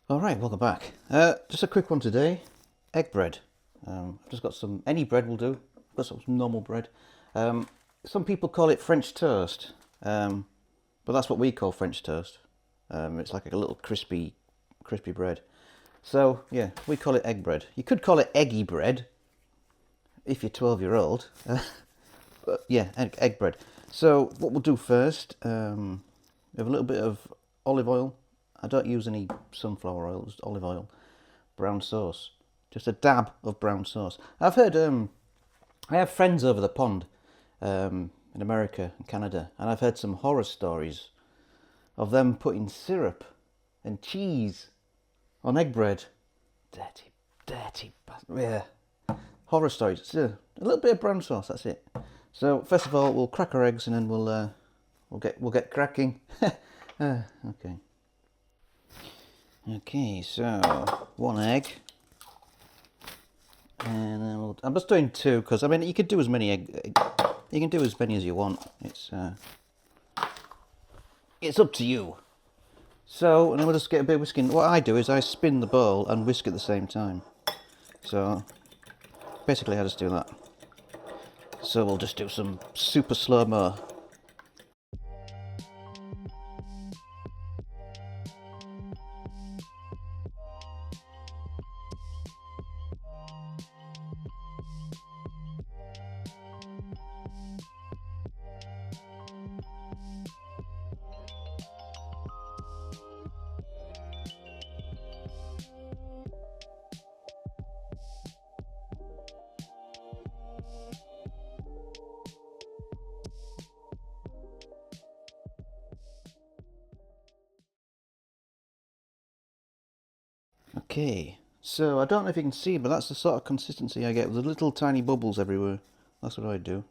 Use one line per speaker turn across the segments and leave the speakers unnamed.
Alright, welcome back. Just a quick one today. Egg bread. I've just got some, any bread will do. I've got some normal bread. Some people call it French toast, but that's what we call French toast. It's like a little crispy bread. So yeah, we call it egg bread. You could call it eggy bread if you're 12-year-old. But yeah, egg bread. So what we'll do first, we have a little bit of olive oil. I don't use any sunflower oil, just olive oil, brown sauce, just a dab of brown sauce. I've heard, I have friends over the pond in America and Canada, and I've heard some horror stories of them putting syrup and cheese on egg bread. Dirty, yeah. Horror stories. It's a little bit of brown sauce, that's it. So first of all, we'll crack our eggs and then we'll get cracking. Okay. Okay, so one egg, and then I'm just doing two because I mean you could do as many you can do as many as you want. It's up to you. So, and then we'll just get a bit of whisking. What I do is I spin the bowl and whisk at the same time. So basically, I just do that. So we'll just do some super slow-mo. Okay, so I don't know if you can see, but that's the sort of consistency I get with the little tiny bubbles everywhere. That's what I do.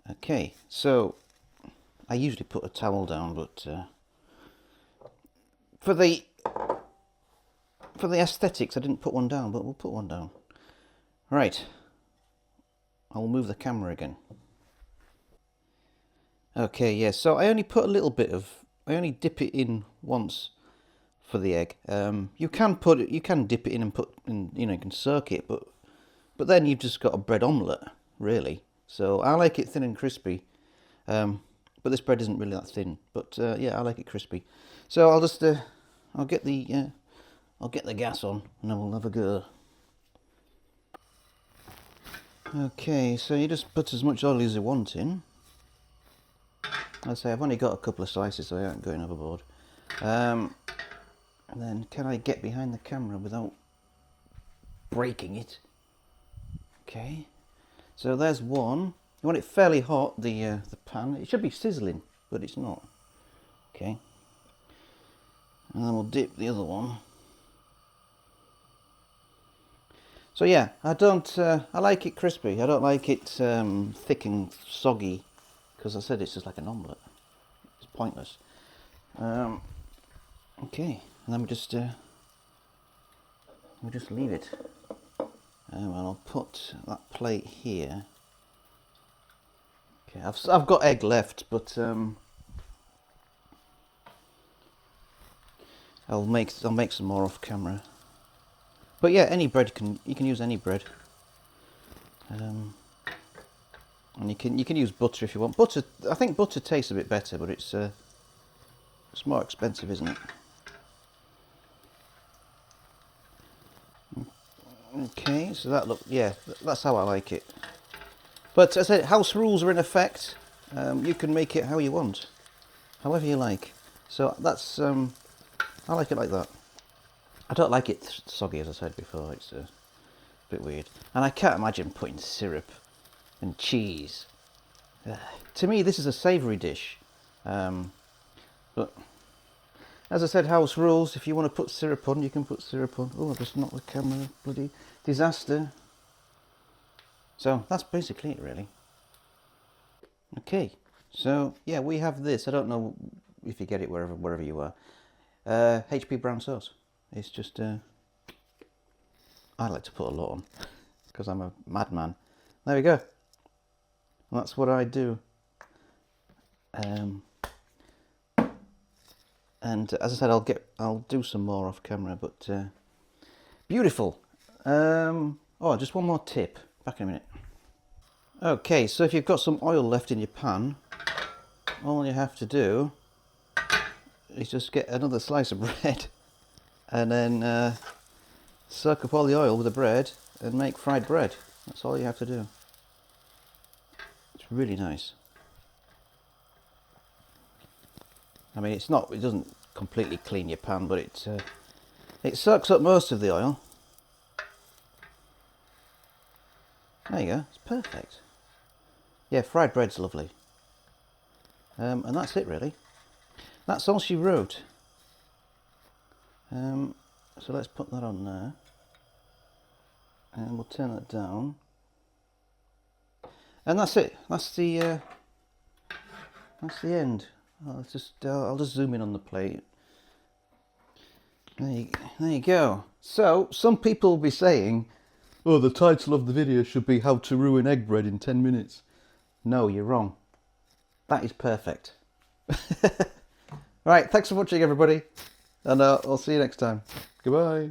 Okay, so I usually put a towel down, but for the aesthetics, I didn't put one down, but we'll put one down. Right, I'll move the camera again. Okay, yeah, so I only put a little bit of, I only dip it in once for the egg. You can dip it in and put, in, you know, you can soak it, but then you've just got a bread omelette, really. So I like it thin and crispy, but this bread isn't really that thin. But yeah, I like it crispy. So I'll just, I'll get the gas on, and then we'll have a go. Okay, so you just put as much oil as you want in. I'd say I've only got a couple of slices, so I aren't going overboard. And then, can I get behind the camera without breaking it? Okay, so there's one. You want it fairly hot, the pan. It should be sizzling, but it's not. Okay, and then we'll dip the other one. So yeah, I like it crispy. I don't like it thick and soggy, because I said it's just like an omelette. It's pointless. Okay, and then we just leave it. And I'll put that plate here. Okay, I've got egg left, but I'll make some more off camera. But yeah, any bread you can use any bread. And you can use butter if you want. Butter, I think butter tastes a bit better, but it's more expensive, isn't it? Okay, so that's how I like it. But as I said, house rules are in effect. You can make it how you want, however you like. So that's I like it like that. I don't like it soggy, as I said before. It's a bit weird, and I can't imagine putting syrup and cheese. To me, this is a savoury dish. But as I said, house rules. If you want to put syrup on, you can put syrup on. Oh, I just knocked the camera. Bloody disaster. So that's basically it, really. Okay, so yeah, we have this. I don't know if you get it wherever you are. HP brown sauce. It's just I like to put a lot on because I'm a madman. There we go. That's what I do. And as I said, I'll do some more off camera, but beautiful. Oh, just one more tip. Back in a minute. Okay, so if you've got some oil left in your pan, all you have to do is just get another slice of bread and then soak up all the oil with the bread and make fried bread. That's all you have to do. It's really nice. I mean, it doesn't completely clean your pan, but it soaks up most of the oil. There you go, it's perfect. Yeah, fried bread's lovely. And that's it really. That's all she wrote. So let's put that on there. And we'll turn that down. And that's it. That's the end. I'll just zoom in on the plate. There you go. So some people will be saying, oh, the title of the video should be how to ruin egg bread in 10 minutes. No, you're wrong. That is perfect. Right, thanks for watching everybody, and I'll see you next time. Goodbye.